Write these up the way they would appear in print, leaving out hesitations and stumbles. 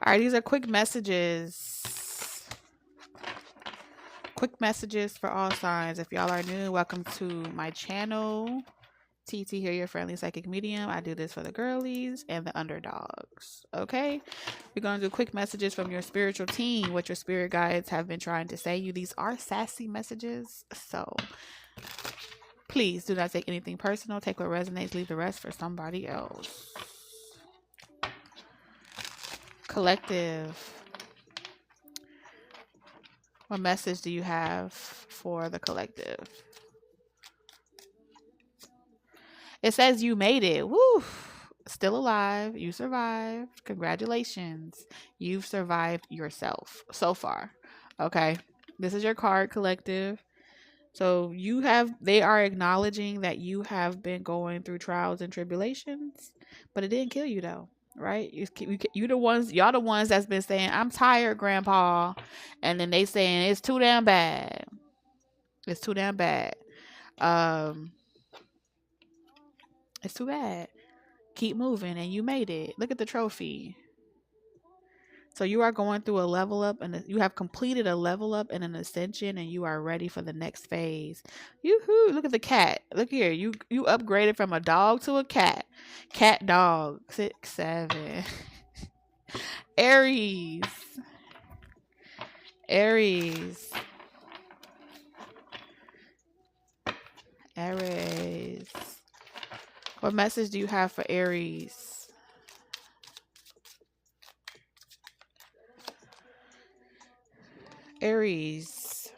All right, these are quick messages. Quick messages for all signs. If y'all are new, welcome to my channel. TT here, your friendly psychic medium. I do this for the girlies and the underdogs. Okay? We're going to do quick messages from your spiritual team, what your spirit guides have been trying to say you. These are sassy messages, so please do not take anything personal. Take what resonates, leave the rest for somebody else. Collective. What message do you have for the collective? It says you made it. Woo! Still alive. You survived. Congratulations. You've survived yourself so far. Okay. This is your card, collective. So they are acknowledging that you have been going through trials and tribulations, but it didn't kill you though, right? Y'all the ones that's been saying, I'm tired, grandpa. And then they saying it's too damn bad. It's too damn bad. It's too bad. Keep moving, and you made it. Look at the trophy. So you are going through a level up, and you have completed a level up and an ascension, and you are ready for the next phase. Yoo-hoo! Look at the cat. Look here. You upgraded from a dog to a cat. Cat dog. 6, 7. Aries. Aries. Aries. What message do you have for Aries? Aries.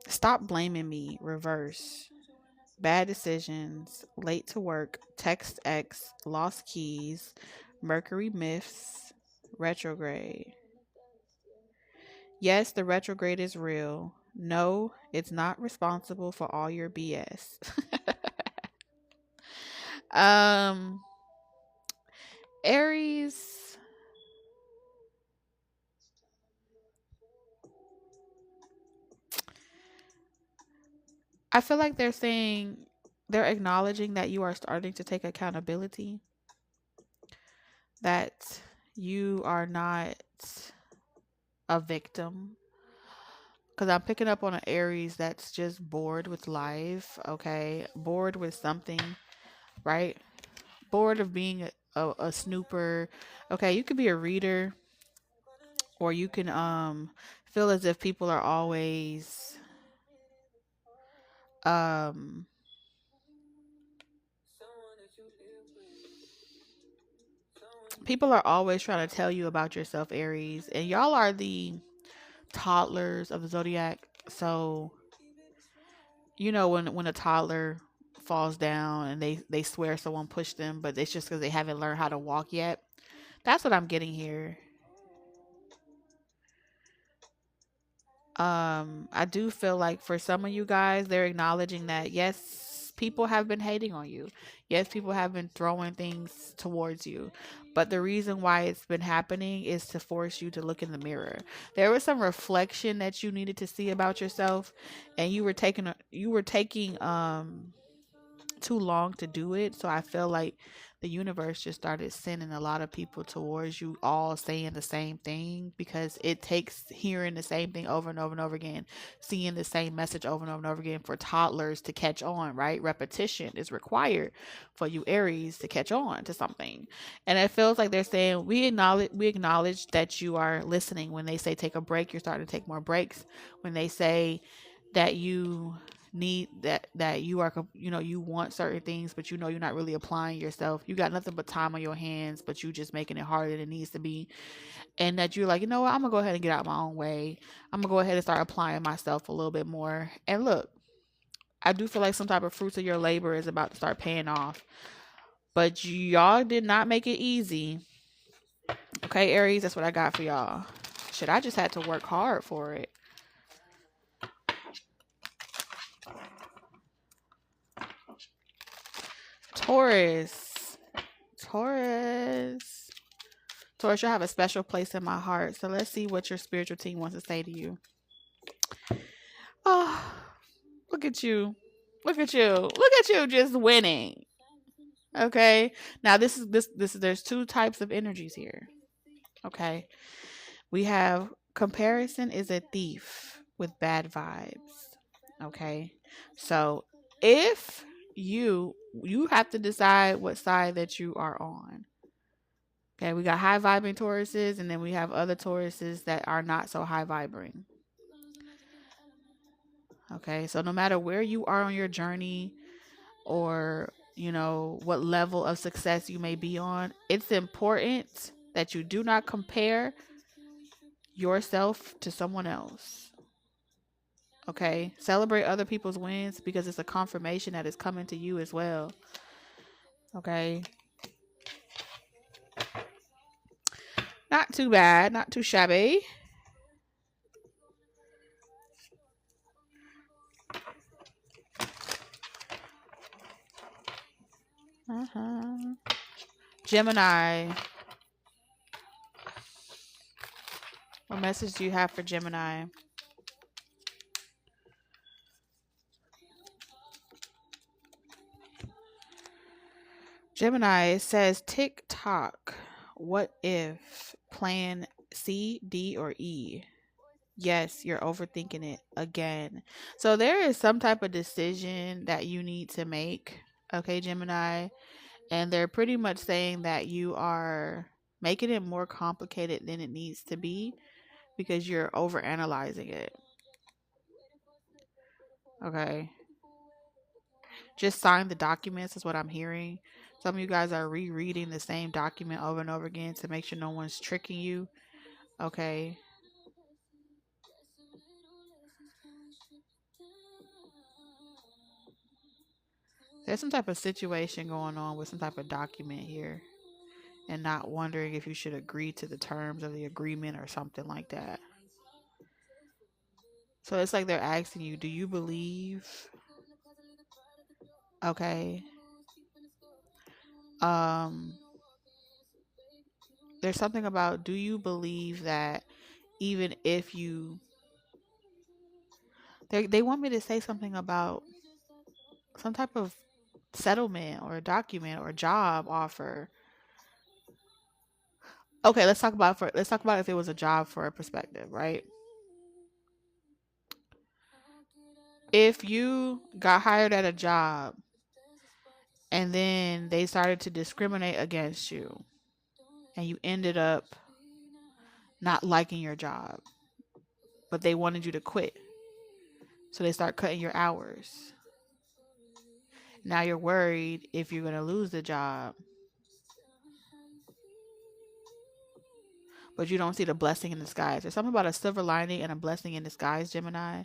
Stop blaming me. Reverse. Bad decisions. Late to work. Text X. Lost keys. Mercury myths. Retrograde. Yes, the retrograde is real. No, it's not responsible for all your BS. Aries. I feel like they're acknowledging that you are starting to take accountability, that you are not a victim. Because I'm picking up on an Aries that's just bored with life, okay? Bored with something, right? Bored of being a snooper. Okay, you could be a reader, or you can feel as if people are always um people are always trying to tell you about yourself, Aries, and y'all are the toddlers of the zodiac. So when a toddler falls down and they swear someone pushed them, but it's just because they haven't learned how to walk yet. That's what I'm getting here. I do feel like for some of you guys, they're acknowledging that yes, people have been hating on you. Yes, people have been throwing things towards you. But the reason why it's been happening is to force you to look in the mirror. There was some reflection that you needed to see about yourself, and you were taking too long to do it. So I feel like the universe just started sending a lot of people towards you, all saying the same thing, because it takes hearing the same thing over and over and over again, seeing the same message over and over and over again for toddlers to catch on, right? Repetition is required for you Aries to catch on to something. And it feels like they're saying we acknowledge that you are listening. When they say take a break, you're starting to take more breaks. When they say that you need that you are you want certain things, but you're not really applying yourself, you got nothing but time on your hands, but you just making it harder than it needs to be, and that you're like, you know what, I'm gonna go ahead and get out my own way. I'm gonna go ahead and start applying myself a little bit more. And look, I do feel like some type of fruits of your labor is about to start paying off, but y'all did not make it easy. Okay, Aries, that's what I got for y'all. Shit, I just had to work hard for it. Taurus. Taurus. Taurus, you have a special place in my heart. So let's see what your spiritual team wants to say to you. Oh, look at you. Look at you. Look at you just winning. Okay. Now this is there's two types of energies here. Okay. We have comparison is a thief with bad vibes. Okay. So if you have to decide what side that you are on. Okay, we got high vibing Tauruses and then we have other Tauruses that are not so high vibing. Okay, so no matter where you are on your journey or, what level of success you may be on, it's important that you do not compare yourself to someone else. Okay, celebrate other people's wins because it's a confirmation that is coming to you as well. Okay, not too bad, not too shabby. Uh-huh. Gemini, what message do you have for Gemini? Gemini, it says tick tock. What if plan C, D, or E? Yes, you're overthinking it again. So there is some type of decision that you need to make. Okay, Gemini. And they're pretty much saying that you are making it more complicated than it needs to be because you're overanalyzing it. Okay. Just sign the documents is what I'm hearing. Some of you guys are rereading the same document over and over again to make sure no one's tricking you. Okay. There's some type of situation going on with some type of document here and not wondering if you should agree to the terms of the agreement or something like that. So it's like they're asking you, do you believe? Okay. Um there's something about, do you believe that even if you they want me to say something about some type of settlement or a document or job offer. Okay, let's talk about if it was a job for a perspective, right? If you got hired at a job and then they started to discriminate against you and you ended up not liking your job, but they wanted you to quit. So they start cutting your hours. Now you're worried if you're going to lose the job, but you don't see the blessing in disguise. There's something about a silver lining and a blessing in disguise, Gemini,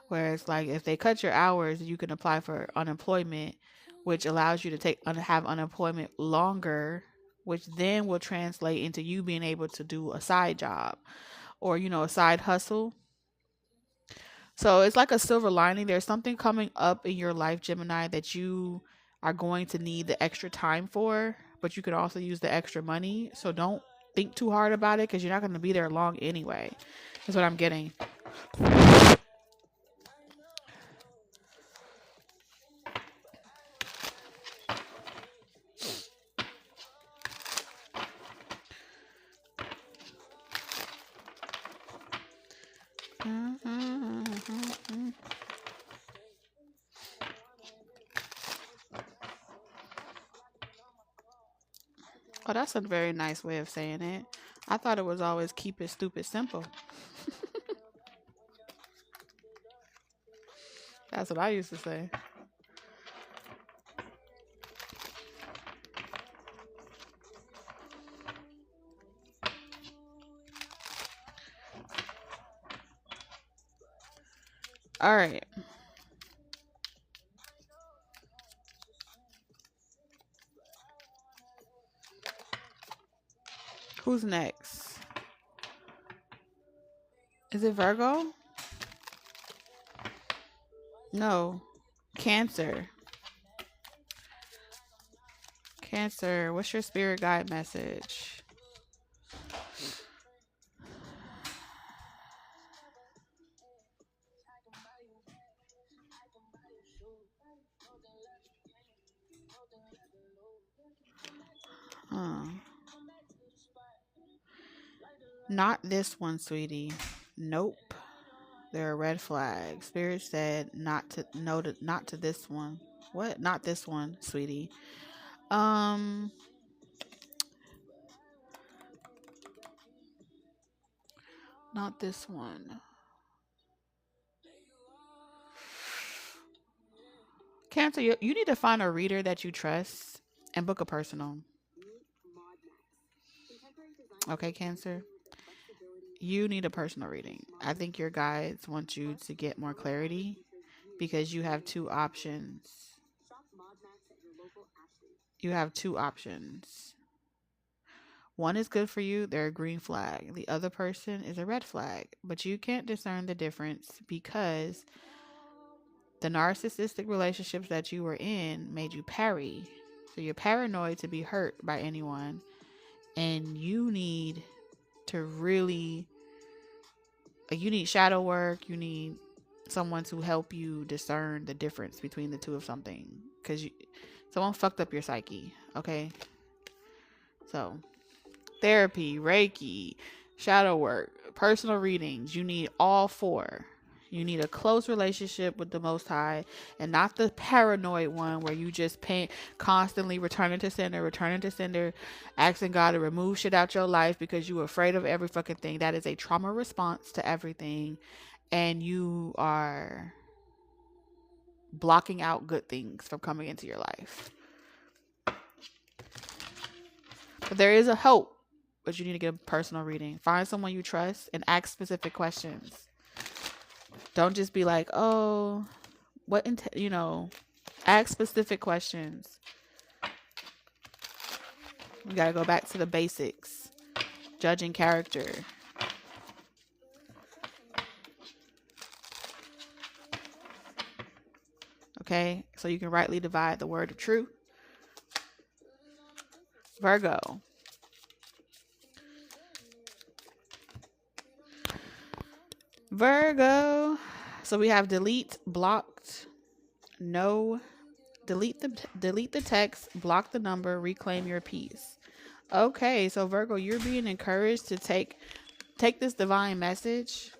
where it's like if they cut your hours, you can apply for unemployment, which allows you to have unemployment longer, which then will translate into you being able to do a side job or a side hustle. So it's like a silver lining. There's something coming up in your life, Gemini, that you are going to need the extra time for, but you could also use the extra money. So don't think too hard about it because you're not going to be there long anyway. That's what I'm getting. Oh, that's a very nice way of saying it. I thought it was always keep it stupid simple. That's what I used to say. All right. Who's next? Is it Virgo? No. Cancer. Cancer. What's your spirit guide message? Huh. Not this one, sweetie. Nope. They're a red flag. Spirit said not to no to not to this one. What? Not this one, sweetie. Um, not this one. Cancer, you need to find a reader that you trust and book a personal. Okay, Cancer? You need a personal reading. I think your guides want you to get more clarity because you have two options. You have two options. One is good for you, they're a green flag. The other person is a red flag. But you can't discern the difference because the narcissistic relationships that you were in made you parry. So you're paranoid to be hurt by anyone. And you need to really, like, you need shadow work. You need someone to help you discern the difference between the two of something. Because someone fucked up your psyche. Okay? So therapy, Reiki, shadow work, personal readings. You need all four. You need a close relationship with the Most High and not the paranoid one where you just constantly returning to sender, asking God to remove shit out your life because you're afraid of every fucking thing. That is a trauma response to everything. And you are blocking out good things from coming into your life. But there is a hope. But you need to get a personal reading. Find someone you trust and ask specific questions. Don't just be like, oh, ask specific questions. We got to go back to the basics. Judging character. Okay? So you can rightly divide the word of truth. Virgo. So we have delete, blocked, no, delete the text, block the number, reclaim your peace. Okay, so Virgo, you're being encouraged to take this divine message.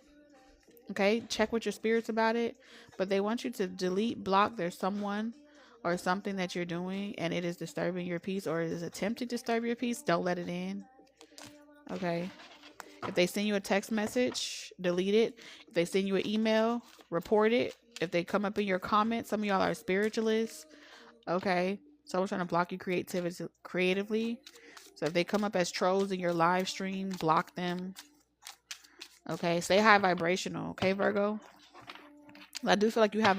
Okay, check with your spirits about it, but they want you to delete, block. There's someone or something that you're doing and it is disturbing your peace or it is attempting to disturb your peace. Don't let it in. Okay. If they send you a text message, delete it. If they send you an email, report it. If they come up in your comments, some of y'all are spiritualists. Okay. Someone's trying to block you creatively. So if they come up as trolls in your live stream, block them. Okay. Stay high vibrational. Okay, Virgo? I do feel like you have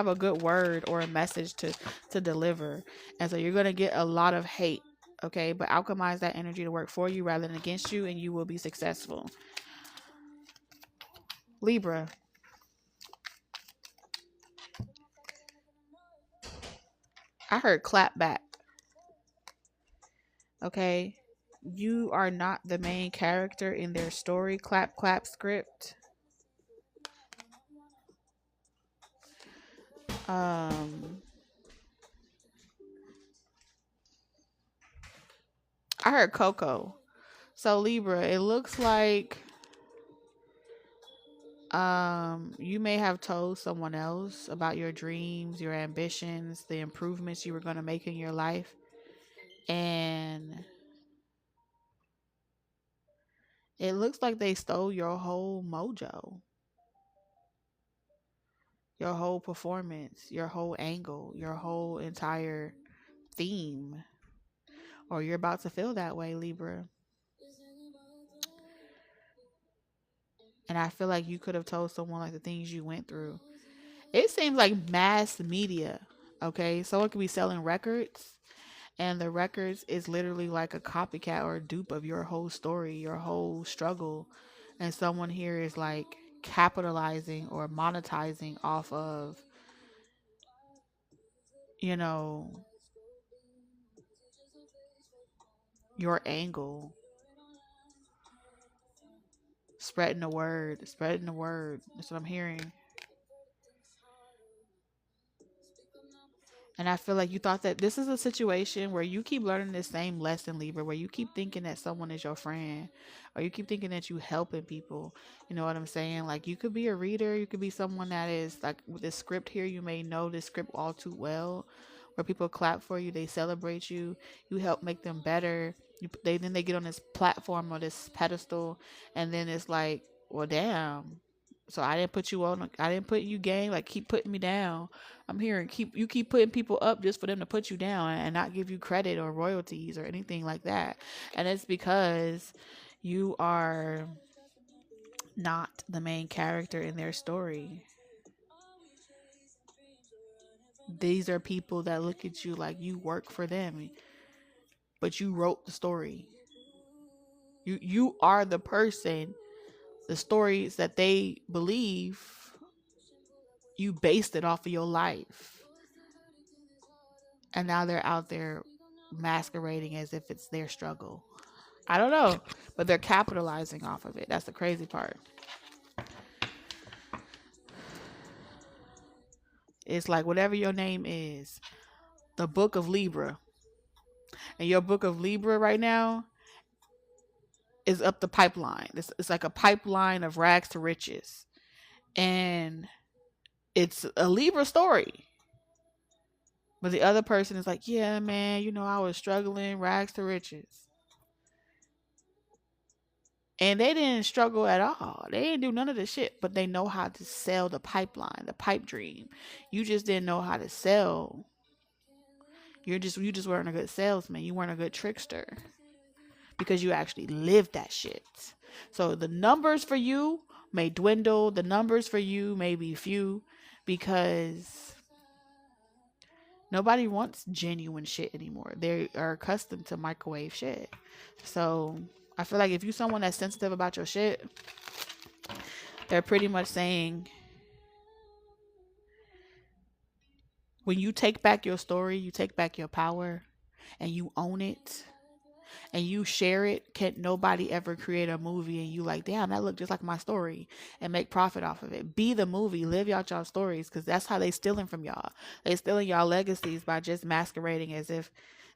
a good word or a message to deliver. And so you're going to get a lot of hate. Okay. But alchemize that energy to work for you rather than against you, and you will be successful. Libra. I heard clap back. Okay. You are not the main character in their story. Clap, clap script. I heard Coco. So Libra, it looks like you may have told someone else about your dreams, your ambitions, the improvements you were going to make in your life. And it looks like they stole your whole mojo, your whole performance, your whole angle, your whole entire theme. Or you're about to feel that way, Libra. And I feel like you could have told someone like the things you went through. It seems like mass media. Okay, someone could be selling records, and the records is literally like a copycat or a dupe of your whole story, your whole struggle, and someone here is like capitalizing or monetizing off of, you know, your angle, spreading the word, spreading the word. That's what I'm hearing. And I feel like you thought that this is a situation where you keep learning the same lesson, Libra, where you keep thinking that someone is your friend, or you keep thinking that you helping people. You know what I'm saying? Like, you could be a reader, you could be someone that is like with this script here. You may know this script all too well, where people clap for you, they celebrate you, you help make them better. Then they get on this platform or this pedestal, and then it's like, well, damn. So I didn't put you on. I didn't put you game. Like, keep putting me down. I'm here and keep putting people up just for them to put you down and not give you credit or royalties or anything like that. And it's because you are not the main character in their story. These are people that look at you like you work for them, but you wrote the story. You are the person. The stories that they believe, you based it off of your life. And now they're out there masquerading as if it's their struggle. I don't know, but they're capitalizing off of it. That's the crazy part. It's like whatever your name is, the book of Libra. And your book of Libra right now is up the pipeline. It's like a pipeline of rags to riches. And it's a Libra story. But the other person is like, yeah, man, I was struggling, rags to riches. And they didn't struggle at all. They didn't do none of the shit, but they know how to sell the pipeline, the pipe dream. You just didn't know how to sell. You just weren't a good salesman. You weren't a good trickster because you actually lived that shit. So the numbers for you may dwindle. The numbers for you may be few because nobody wants genuine shit anymore. They are accustomed to microwave shit. So I feel like if you're someone that's sensitive about your shit, they're pretty much saying, when you take back your story, you take back your power, and you own it, and you share it, can't nobody ever create a movie and you like, damn, that looked just like my story, and make profit off of it. Be the movie, live y'all stories, because that's how they stealing from y'all. They stealing y'all legacies by just masquerading as if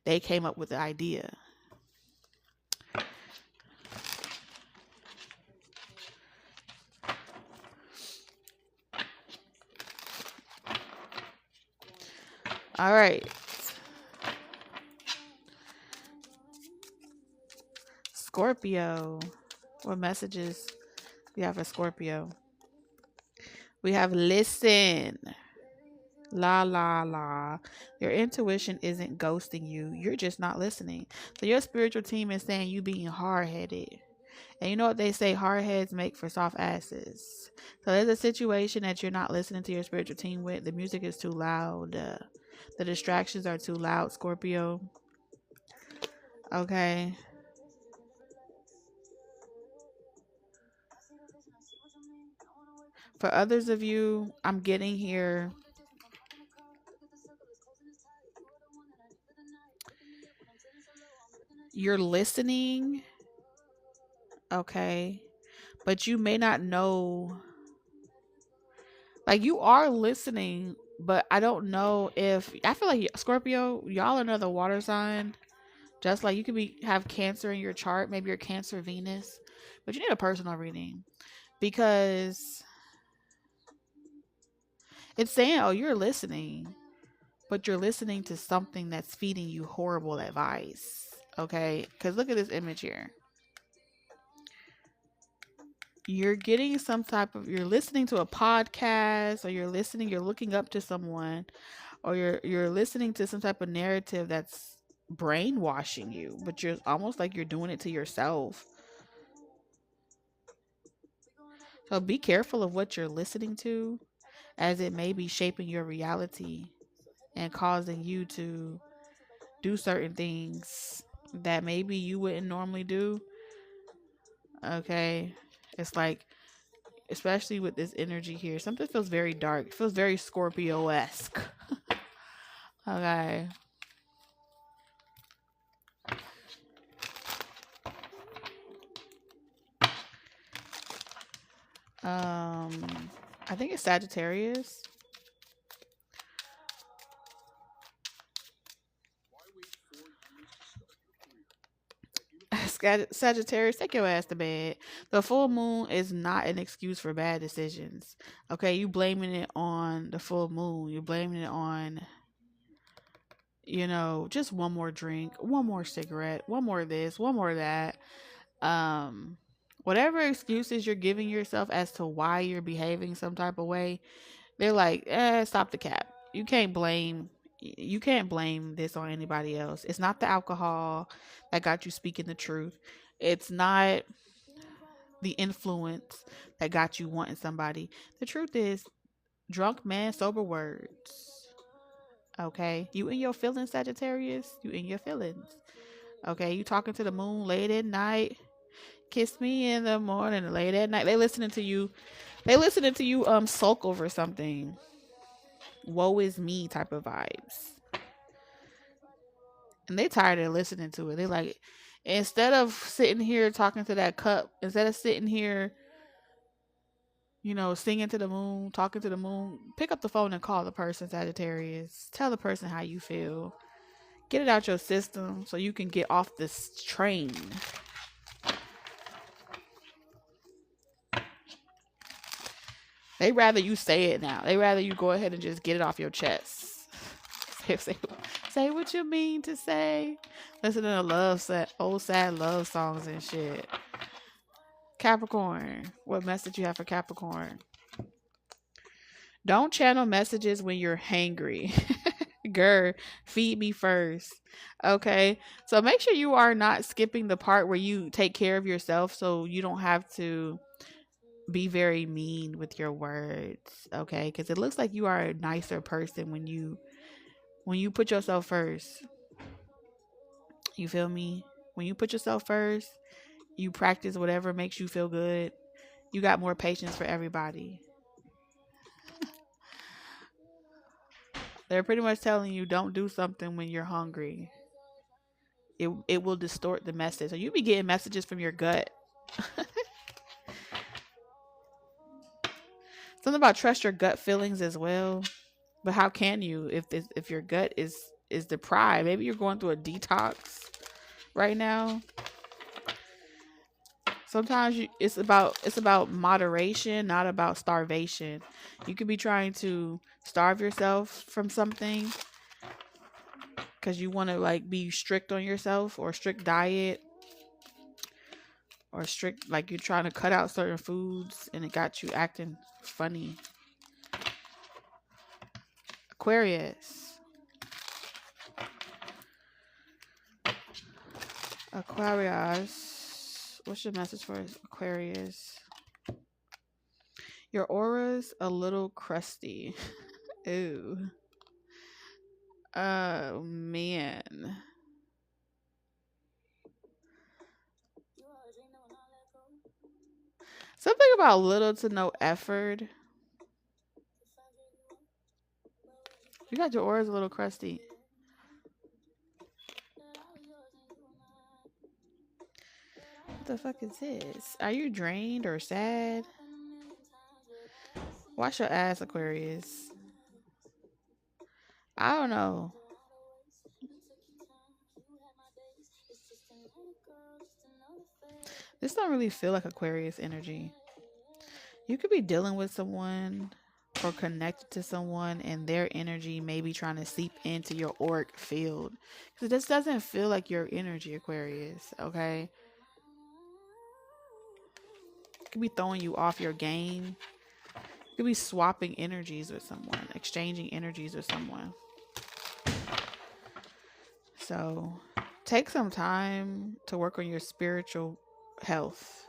they came up with the idea. All right. Scorpio. What messages we have for Scorpio? We have listen. La la la. Your intuition isn't ghosting you. You're just not listening. So your spiritual team is saying you being hard-headed. And you know what they say, hard heads make for soft asses. So there's a situation that you're not listening to your spiritual team with. The music is too loud. The distractions are too loud, Scorpio. Okay. For others of you, I'm getting here. You're listening. Okay. But you may not know. Like, you are listening, but I don't know if. I feel like Scorpio, y'all are another water sign. Just like you could have Cancer in your chart. Maybe you're Cancer Venus. But you need a personal reading. Because it's saying, oh, you're listening. But you're listening to something that's feeding you horrible advice. Okay? Because look at this image here. You're getting you're listening to a podcast, or you're looking up to someone, or you're listening to some type of narrative that's brainwashing you, but you're almost like you're doing it to yourself. So be careful of what you're listening to, as it may be shaping your reality and causing you to do certain things that maybe you wouldn't normally do. Okay? It's like, especially with this energy here, something feels very dark. It feels very Scorpio-esque. Okay. I think it's Sagittarius. Sagittarius, take your ass to bed. The full moon is not an excuse for bad decisions. Okay, you blaming it on the full moon. You're blaming it on, just one more drink, one more cigarette, one more this, one more that. Um, Whatever excuses you're giving yourself as to why you're behaving some type of way, they're like, stop the cap. You can't blame this on anybody else. It's not the alcohol that got you speaking the truth. It's not the influence that got you wanting somebody. The truth is, drunk man, sober words. Okay? You in your feelings, Sagittarius? You in your feelings. Okay? You talking to the moon late at night. Kiss me in the morning, late at night. They listening to you. Sulk over something. Woe is me type of vibes. And they tired of listening to it. They like, instead of sitting here talking to that cup, instead of sitting here, singing to the moon, talking to the moon, pick up the phone and call the person, Sagittarius. Tell the person how you feel. Get it out your system so you can get off this train. They rather you say it now. They rather you go ahead and just get it off your chest. Say what you mean to say. Listen to old sad love songs and shit. Capricorn. What message you have for Capricorn? Don't channel messages when you're hangry. Girl, feed me first. Okay. So make sure you are not skipping the part where you take care of yourself so you don't have to be very mean with your words. Okay. Because it looks like you are a nicer person when you put yourself first. You feel me? When you put yourself first, you practice whatever makes you feel good. You got more patience for everybody. They're pretty much telling you don't do something when you're hungry. It will distort the message. So you be getting messages from your gut. Something about trust your gut feelings as well. But how can you if your gut is deprived? Maybe you're going through a detox right now. Sometimes it's about moderation, not about starvation. You could be trying to starve yourself from something because you want to like be strict on yourself, or strict diet, or strict, like you're trying to cut out certain foods and it got you acting funny. Aquarius. What's your message for Aquarius? Your aura's a little crusty. Ooh. Oh, man. Something about little to no effort. You got your aura's a little crusty. What the fuck is this? Are you drained or sad? Wash your ass, Aquarius. I don't know. This don't really feel like Aquarius energy. You could be dealing with someone or connected to someone and their energy may be trying to seep into your auric field. Because this doesn't feel like your energy, Aquarius, okay? It could be throwing you off your game. You could be swapping energies with someone, exchanging energies with someone. So take some time to work on your spiritual health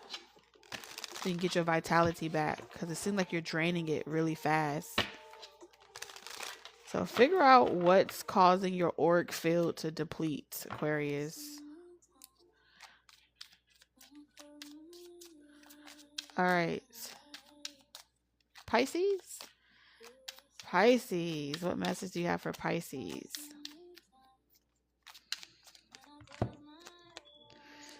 so you can get your vitality back, because it seems like you're draining it really fast. So figure out what's causing your auric field to deplete, Aquarius. All right. Pisces? Pisces. What message do you have for Pisces?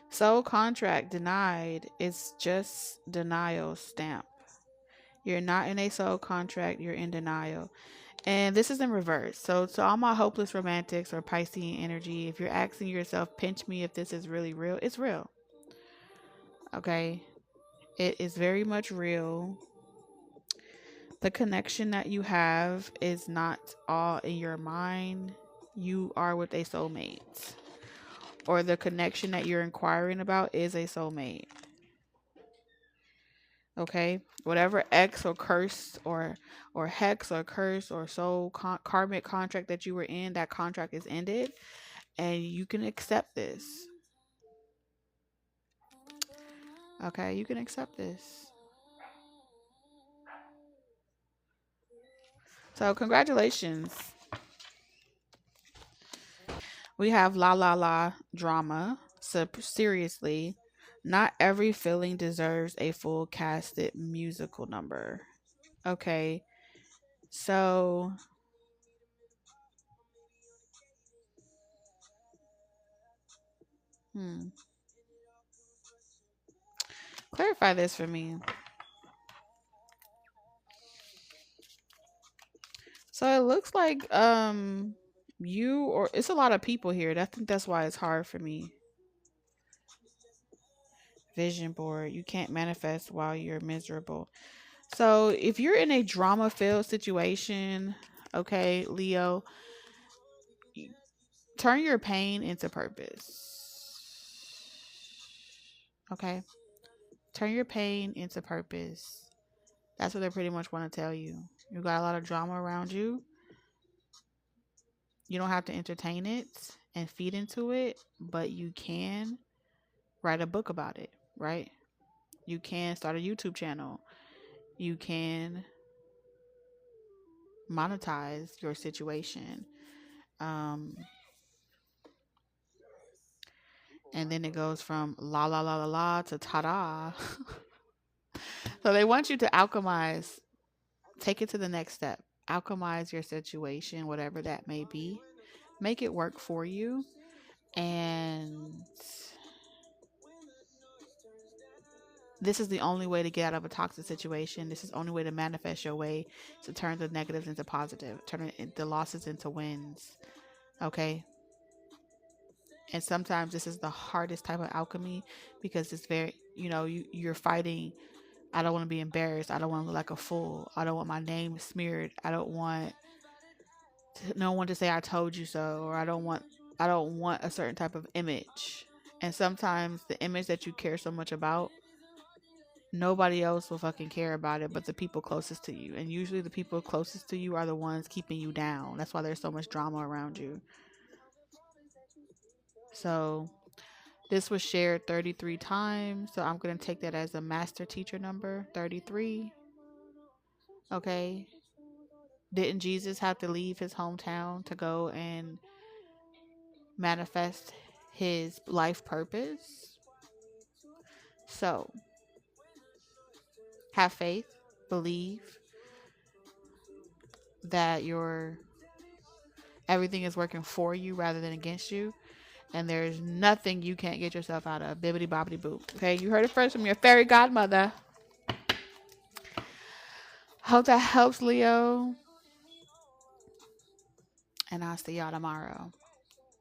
Soul contract denied. It's just denial stamp. You're not in a soul contract. You're in denial. And this is in reverse. So to all my hopeless romantics or Piscean energy, if you're asking yourself, pinch me if this is really real, it's real. Okay. It is very much real. The connection that you have is not all in your mind. You are with a soulmate. Or the connection that you're inquiring about is a soulmate. Okay? Whatever X or curse or hex or curse or karmic contract that you were in, that contract is ended and you can accept this. Okay? You can accept this. So, congratulations. We have la la la drama. So, seriously, not every feeling deserves a full casted musical number. Okay. So, hmm, clarify this for me. So, it looks like you or it's a lot of people here. I think that's why it's hard for me. Vision board. You can't manifest while you're miserable. So, if you're in a drama filled situation, okay, Leo, turn your pain into purpose. Okay? Turn your pain into purpose. That's what they pretty much want to tell you. You got a lot of drama around you. You don't have to entertain it and feed into it, but you can write a book about it, right? You can start a YouTube channel. You can monetize your situation. Um, and then it goes from la la la la la to ta da. So they want you to alchemize, take it to the next step. Alchemize your situation, whatever that may be. Make it work for you. And this is the only way to get out of a toxic situation. This is the only way to manifest your way to turn the negatives into positive, turn the losses into wins. Okay? And sometimes this is the hardest type of alchemy because it's very, you're fighting. I don't want to be embarrassed. I don't want to look like a fool. I don't want my name smeared. I don't want no one to say I told you so, or I don't want a certain type of image. And sometimes the image that you care so much about, nobody else will fucking care about it but the people closest to you. And usually the people closest to you are the ones keeping you down. That's why there's so much drama around you. So this was shared 33 times. So I'm going to take that as a master teacher number 33. Okay. Didn't Jesus have to leave his hometown to go and manifest his life purpose? So have faith, believe that your everything is working for you rather than against you. And there's nothing you can't get yourself out of. Bibbity bobbity boop. Okay, you heard it first from your fairy godmother. Hope that helps, Leo. And I'll see y'all tomorrow.